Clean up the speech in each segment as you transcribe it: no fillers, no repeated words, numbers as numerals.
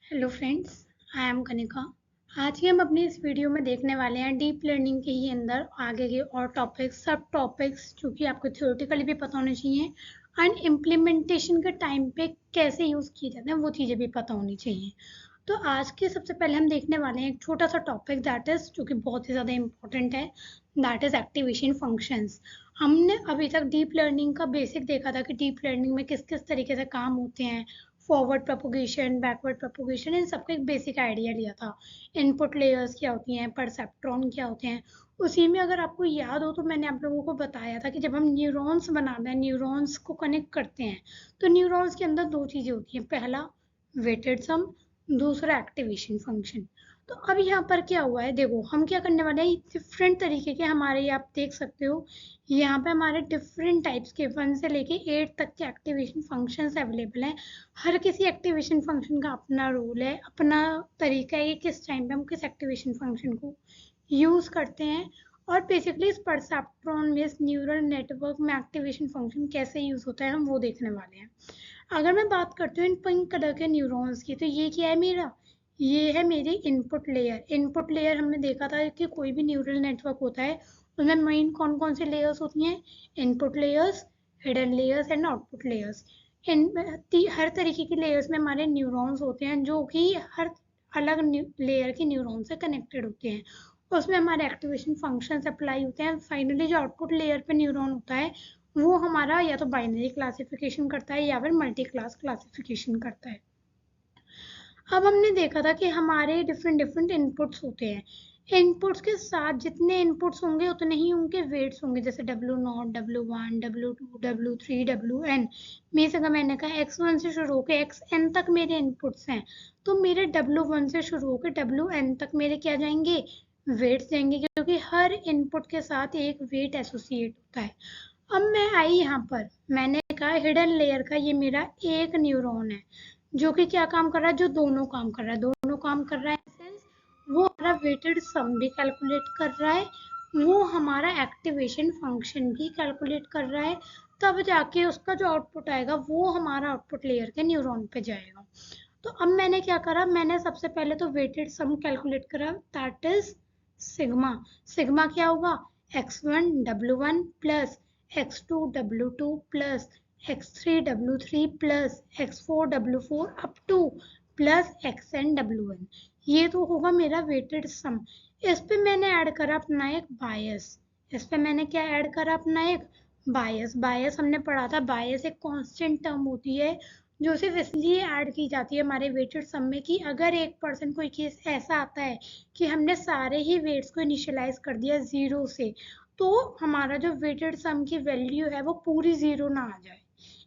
Hello friends, I am Kanika. आज ही हम अपनी इस वीडियो में देखने वाले हैं डीप लर्निंग के ही अंदर आगे के और टॉपिक्स सब टॉपिक्स जो कि आपको थ्योरेटिकली भी पता होने चाहिए एंड इम्प्लीमेंटेशन के टाइम पे कैसे यूज़ किए जाते हैं वो चीज़ें भी पता होनी चाहिए। तो आज के सबसे पहले हम देखने वाले हैं एक छोटा सा टॉपिक दैट इज़ जो कि बहुत ही ज़्यादा इम्पोर्टेंट है, दैट इज़ एक्टिवेशन फंक्शंस। हमने अभी तक डीप लर्निंग का बेसिक देखा था कि डीप लर्निंग में किस किस तरीके से काम होते हैं, फॉरवर्ड प्रोपोगेशन, बैकवर्ड प्रोपोगेशन, इन सबका एक बेसिक आइडिया लिया था। इनपुट लेयर्स क्या होती हैं, परसेप्ट्रॉन क्या होते हैं। उसी में अगर आपको याद हो तो मैंने आप लोगों को बताया था कि जब हम न्यूरॉन्स बनाते हैं, न्यूरॉन्स को कनेक्ट करते हैं, तो न्यूरॉन्स के अंदर दो चीज़ें होती हैं। पहला वेटेड सम, दूसरा एक्टिवेशन फंक्शन। तो अब यहाँ पर क्या हुआ है, देखो हम क्या करने वाले हैं, डिफरेंट तरीके के हमारे आप देख सकते हो यहाँ पे हमारे डिफरेंट टाइप्स के 1 से लेके 8 तक के एक्टिवेशन फंक्शंस अवेलेबल हैं। हर किसी एक्टिवेशन फंक्शन का अपना रोल है, अपना तरीका है कि किस टाइम पे हम किस एक्टिवेशन फंक्शन को यूज़ करते हैं। और बेसिकली इस परसेप्ट्रॉन में, इस न्यूरल नेटवर्क में एक्टिवेशन फंक्शन कैसे यूज़ होता है हम वो देखने वाले हैं। अगर मैं बात करती हूँ इन पिंक कलर के न्यूरॉन्स की, तो ये क्या है मेरा, ये है मेरी इनपुट लेयर। इनपुट लेयर हमने देखा था कि कोई भी न्यूरल नेटवर्क होता है उसमें मेन कौन कौन सी लेयर्स होती हैं, input layers, hidden layers and output layers. इन हर तरीके की लेयर्स में हमारे न्यूरॉन्स होते हैं जो कि हर अलग लेयर के न्यूरॉन से कनेक्टेड होते हैं। उसमें हमारे एक्टिवेशन फंक्शंस अप्लाई होते हैं। फाइनली जो आउटपुट लेयर पे न्यूरॉन होता है वो हमारा या तो बाइनरी क्लासिफिकेशन करता है या फिर मल्टी क्लास क्लासिफिकेशन करता है। अब हमने देखा था कि हमारे डिफरेंट डिफरेंट इनपुट्स होते हैं। इनपुट्स के साथ जितने इनपुट्स होंगे उतने ही उनके वेट्स होंगे, जैसे W0, W1, W2, W3, WN। Means अगर मैंने कहा X1 से शुरू होकर XN तक मेरे इनपुट्स हैं, तो मेरे W1 से शुरू होकर WN तक मेरे क्या जाएंगे, वेट्स जाएंगे, क्योंकि हर इनपुट के साथ एक वेट एसोसिएट होता है। अब मैं आई यहाँ पर, मैंने कहा हिडन लेयर का ये मेरा एक न्यूरॉन है जो कि क्या काम कर रहा है, जो दोनों काम कर रहा है, दोनों काम कर रहा है सेंस वो हमारा वेटेड सम भी कैलकुलेट कर रहा है, वो हमारा एक्टिवेशन फंक्शन भी कैलकुलेट कर रहा है। तब जाके उसका जो आउटपुट आएगा वो हमारा आउटपुट लेयर के न्यूरॉन पे जाएगा। तो अब मैंने क्या करा, मैंने सबसे पहले तो वेटेड सम कैलकुलेट करा, दैट इज सिग्मा। सिग्मा क्या होगा, x1 w1 plus x2 w2 plus x3 w3 plus x4 w4 up two plus xn w1। ये तो होगा मेरा वेटेड सम। इस पे मैंने ऐड करा अपना एक बायस। इस पे मैंने क्या ऐड करा, अपना एक बायस। बायस हमने पढ़ा था, बायस एक कांस्टेंट टर्म होती है जो सिर्फ इसलिए ऐड की जाती है हमारे वेटेड सम में कि अगर एक परसेंट कोई केस ऐसा आता है कि हमने सारे ही वेट्स को इनिशियलाइज कर दिया जीरो से, तो हमारा जो वेटेड सम की वैल्यू है वो पूरी जीरो ना आ जाए,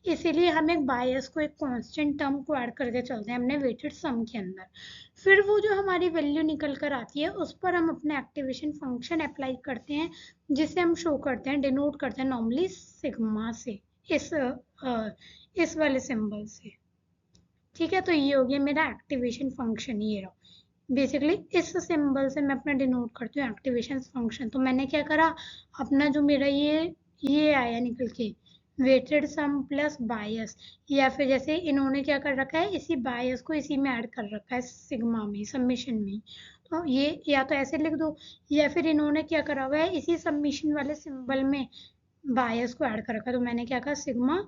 इसीलिए हम एक बायस को, एक कांस्टेंट टर्म को ऐड करके चलते हैं हमने वेटेड सम के अंदर। फिर वो जो हमारी वैल्यू निकल कर आती है उस पर हम अपने एक्टिवेशन फंक्शन अप्लाई करते हैं, जिसे हम शो करते हैं, डिनोट करते हैं नॉर्मली सिग्मा से, इस वाले सिंबल से। ठीक है, तो ये हो गया मेरा एक्टिवेशन फंक्शन। ये रहा बेसिकली इस सिंबल से मैं अपना डिनोट करती हूँ एक्टिवेशन फंक्शन। तो मैंने क्या करा, अपना जो मेरा ये आया निकल के वेटेड सम प्लस बायस, या फिर जैसे इन्होंने क्या कर रखा है, इसी बायस को इसी में ऐड कर रखा है सिग्मा में, सबमिशन में। तो ये या तो ऐसे लिख दो, या फिर इन्होंने क्या करा हुआ है, इसी सबमिशन वाले सिंबल में बायस को ऐड कर रखा है। तो मैंने क्या कहा, सिग्मा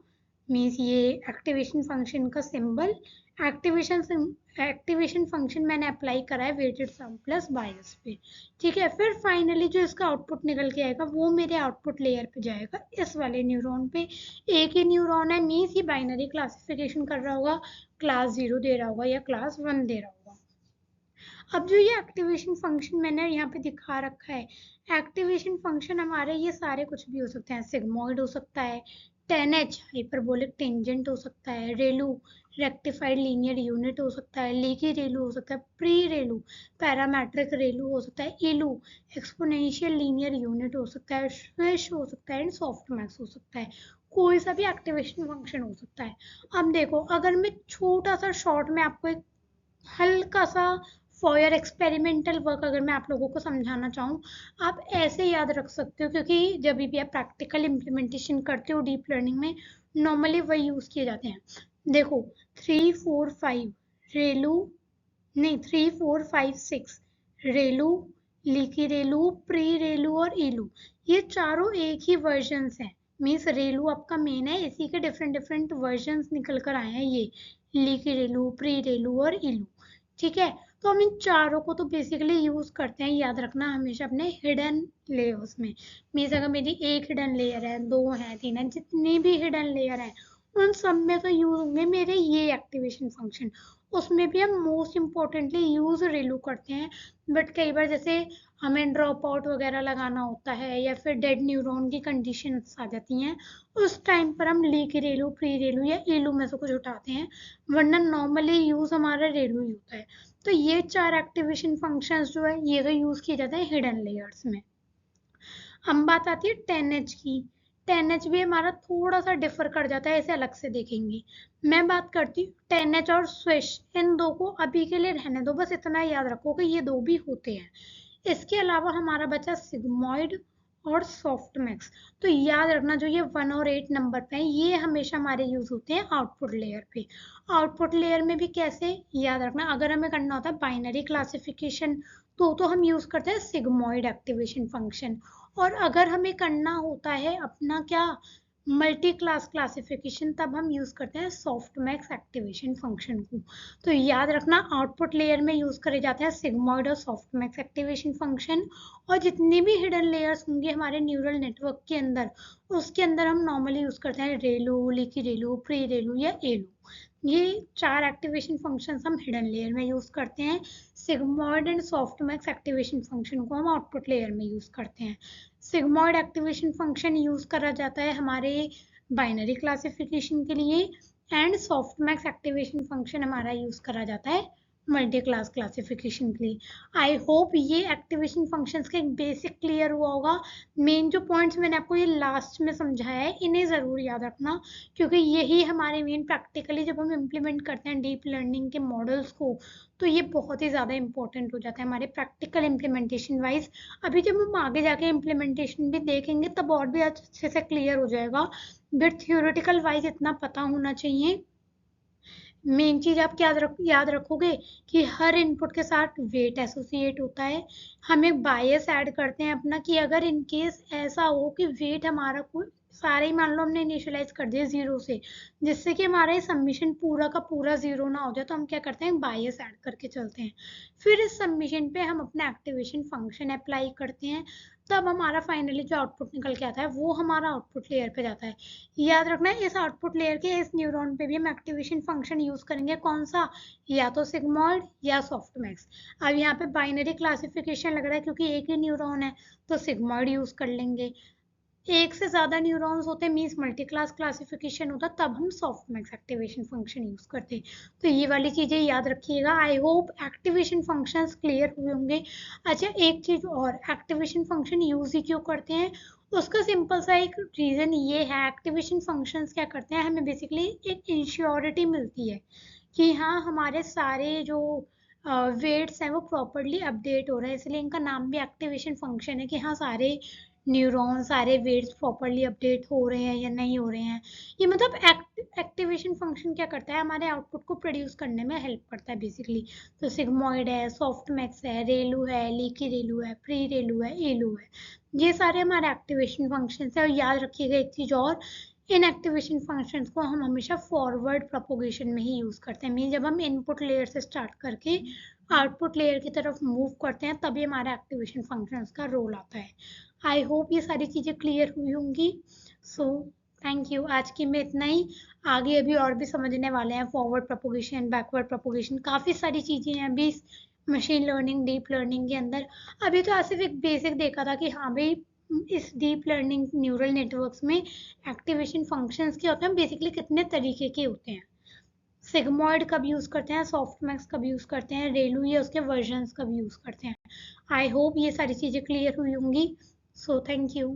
मीन्स ये एक्टिवेशन फंक्शन का सिंबल। एक्टिवेशन एक्टिवेशन फंक्शन मैंने अप्लाई करा है वेटेड सम प्लस बायस पे। ठीक है, फिर फाइनली जो इसका आउटपुट निकल के आएगा वो मेरे आउटपुट लेयर पे जाएगा, इस वाले न्यूरॉन पे। एक ही न्यूरॉन है, मीन्स ये बाइनरी क्लासिफिकेशन कर रहा होगा, क्लास 0 दे रहा होगा या क्लास 1 दे रहा होगा। अब जो ये एक्टिवेशन फंक्शन मैंने यहाँ पे दिखा रखा है, एक्टिवेशन फंक्शन हमारे ये सारे कुछ भी हो सकते हैं। सिग्मोइड हो सकता है, 10H हाइपरबोलिक टेंजेंट हो सकता है, रेलू रेक्टिफाइड लीनियर यूनिट हो सकता है, लीकी रेलू हो सकता है, प्री रेलू पैरामेट्रिक रेलू हो सकता है, इलू एक्सपोनेंशियल लीनियर यूनिट हो सकता है, स्विश हो सकता है एंड सॉफ्टमैक्स हो सकता है। कोई सा भी एक्टिवेशन फंक्शन हो सकता है। अब देखो, अगर मैं छोटा सा शॉर्ट में आपको एक हल्का सा फॉर योर एक्सपेरिमेंटल वर्क अगर मैं आप लोगों को समझाना चाहूँ, आप ऐसे याद रख सकते हो, क्योंकि जब भी आप प्रैक्टिकल इम्प्लीमेंटेशन करते हो डीप लर्निंग में नॉर्मली वही यूज़ किए जाते हैं। देखो 3 4 5 रेलू नहीं, 3, 4, 5, 6 रेलू, लीकी रेलू, प्री रेलू और इलू, ये चारों एक ही वर्जन्स हैं। मीन्स रेलू आपका मेन है, इसी के डिफरेंट डिफरेंट वर्जन्स निकल कर आए हैं ये, लीकी रेलू, प्री रेलू और इलू। ठीक है, तो हम इन चारों को तो बेसिकली यूज करते हैं, याद रखना हमेशा अपने हिडन लेयर्स में। मीन्स अगर मेरी एक हिडन लेयर है, 2 है, 3 है, जितनी भी हिडन लेयर है उन सब में तो यूज होंगे मेरे ये एक्टिवेशन फंक्शन। उसमें भी हम मोस्ट इम्पोर्टेंटली यूज रेलू करते हैं, बट कई बार जैसे हमें ड्रॉप आउट वगैरह लगाना होता है या फिर डेड न्यूरॉन की कंडीशन आ जाती हैं, उस टाइम पर हम लीक रेलू, प्री रेलू या एलू में से कुछ उठाते हैं, वरना नॉर्मली यूज हमारा रेलू ही होता है। तो ये 4 एक्टिवेशन फंक्शंस जो है ये तो यूज किए जाते हैं हिडन लेयर्स में। हम बात आती है 10H की। 10H भी हमारा थोड़ा सा डिफर कर जाता है, इसे अलग से देखेंगे। मैं बात करती हूँ 10H और स्विश, इन दो को अभी के लिए रहने दो, बस इतना याद रखो कि ये दो भी होते हैं। इसके अलावा हमारा बचा सिग्मॉइड और सॉफ्ट मैक्स। तो याद रखना जो ये 1 और 8 नंबर पे हैं ये हमेशा हमारे यूज होते हैं आउटपुट लेयर पे। आउटपुट लेयर में भी कैसे, याद रखना अगर हमें करना होता है बाइनरी क्लासिफिकेशन तो हम यूज करते हैं सिग्मॉइड एक्टिवेशन फंक्शन। और अगर हमें करना होता है अपना क्या, मल्टी क्लास क्लासिफिकेशन, तब हम यूज करते हैं सॉफ्ट मैक्स एक्टिवेशन फंक्शन को। तो याद रखना आउटपुट लेयर में यूज करे जाते हैं सिग्मॉइड और सॉफ्ट मैक्स एक्टिवेशन फंक्शन। और जितनी भी हिडन लेयर्स होंगी हमारे न्यूरल नेटवर्क के अंदर, उसके अंदर हम नॉर्मली यूज करते हैं रेलू, लीकी रेलू, प्री रेलू या एलू। ये 4 एक्टिवेशन फंक्शंस हम हिडन लेयर में यूज करते हैं। Sigmoid and softmax activation function को हम आउटपुट लेयर में यूज करते हैं। सिग्मॉइड एक्टिवेशन फंक्शन यूज करा जाता है हमारे बाइनरी क्लासिफिकेशन के लिए, एंड सॉफ्टमैक्स एक्टिवेशन फंक्शन हमारा यूज करा जाता है मल्टी क्लास क्लासिफिकेशन के लिए। आई होप ये एक्टिवेशन फंक्शंस का एक बेसिक क्लियर हुआ होगा। मेन जो पॉइंट्स मैंने आपको ये लास्ट में समझाया है इन्हें ज़रूर याद रखना, क्योंकि यही हमारे मेन प्रैक्टिकली जब हम इम्प्लीमेंट करते हैं डीप लर्निंग के मॉडल्स को, तो ये बहुत ही ज़्यादा इंपॉर्टेंट हो जाता है हमारे प्रैक्टिकल इम्प्लीमेंटेशन वाइज। अभी जब हम आगे जाके इम्प्लीमेंटेशन भी देखेंगे तब और भी अच्छे से क्लियर हो जाएगा, बट थियोरेटिकल वाइज इतना पता होना चाहिए। मेन चीज आप क्या याद रखोगे कि हर इनपुट के साथ वेट एसोसिएट होता है। हम एक बायस ऐड करते हैं अपना कि अगर इन केस ऐसा हो कि वेट हमारा कोई सारे ही मान लो हमने इनिशियलाइज कर दिया 0 से, जिससे कि हमारा ये सबमिशन पूरा का पूरा 0 ना हो जाए, तो हम क्या करते हैं बायस ऐड करके चलते हैं। फिर इस सबमिशन पे हम अपना एक्टिवेशन फंक्शन अप्लाई करते हैं, तब हमारा फाइनली जो आउटपुट निकल के आता है वो हमारा आउटपुट लेयर पे जाता है। याद रखना है इस आउटपुट लेयर के इस न्यूरॉन पे भी हम एक्टिवेशन फंक्शन यूज करेंगे, कौन सा, या तो सिग्मॉइड या सॉफ्टमैक्स। अब यहाँ पे बाइनरी क्लासिफिकेशन लग रहा है क्योंकि एक ही न्यूरॉन है तो सिग्मॉइड यूज कर लेंगे। एक से ज्यादा न्यूरॉन्स होते मीन्स मल्टी क्लास क्लासिफिकेशन होता, तब हम सॉफ्टमैक्स एक्टिवेशन फंक्शन यूज करते हैं। तो ये वाली चीजें याद रखिएगा। I hope activation functions clear हुए होंगे। अच्छा एक चीज और, एक्टिवेशन फंक्शन यूज ही क्यों करते हैं, उसका सिंपल सा एक रीजन ये है, एक्टिवेशन फंक्शंस क्या करते हैं हमें बेसिकली एक इंश्योरिटी मिलती है कि हाँ हमारे सारे जो वेट्स हैं वो प्रॉपरली अपडेट हो रहे हैं, इसलिए इनका नाम भी एक्टिवेशन फंक्शन है कि हाँ सारे न्यूरॉन सारे वेट्स प्रॉपरली अपडेट हो रहे हैं या नहीं हो रहे हैं। ये मतलब एक्टिवेशन फंक्शन क्या करता है, हमारे आउटपुट को प्रोड्यूस करने में हेल्प करता है बेसिकली। तो सिग्मॉइड है, सॉफ्टमैक्स है, रेलू है, लीकी रेलू है, प्री रेलू है, एलू है, ये सारे हमारे एक्टिवेशन फंक्शन है। और याद रखिएगा एक चीज और, इन एक्टिवेशन फंक्शंस को हम हमेशा फॉरवर्ड प्रोपोगेशन में ही यूज करते हैं। मीन जब हम इनपुट लेयर से स्टार्ट करके आउटपुट लेयर की तरफ मूव करते हैं तभी हमारे एक्टिवेशन फंक्शंस का रोल आता है। आई होप ये सारी चीजें क्लियर हुई होंगी। सो थैंक यू, आज की में इतना ही। आगे अभी और भी समझने वाले हैं, फॉरवर्ड प्रोपोगेशन, बैकवर्ड प्रोपोगेशन, काफी सारी चीजें हैं अभी मशीन लर्निंग डीप लर्निंग के अंदर। अभी तो सिर्फ एक बेसिक देखा था कि हाँ भाई इस डीप लर्निंग न्यूरल नेटवर्क्स में एक्टिवेशन फंक्शंस के होते हैं, बेसिकली कितने तरीके के होते हैं, सिग्मॉइड कब यूज करते हैं, सॉफ्टमैक्स कब यूज करते हैं, रेलू या उसके वर्जन्स कब यूज करते हैं। आई होप ये सारी चीजें क्लियर हुई होंगी। So thank you.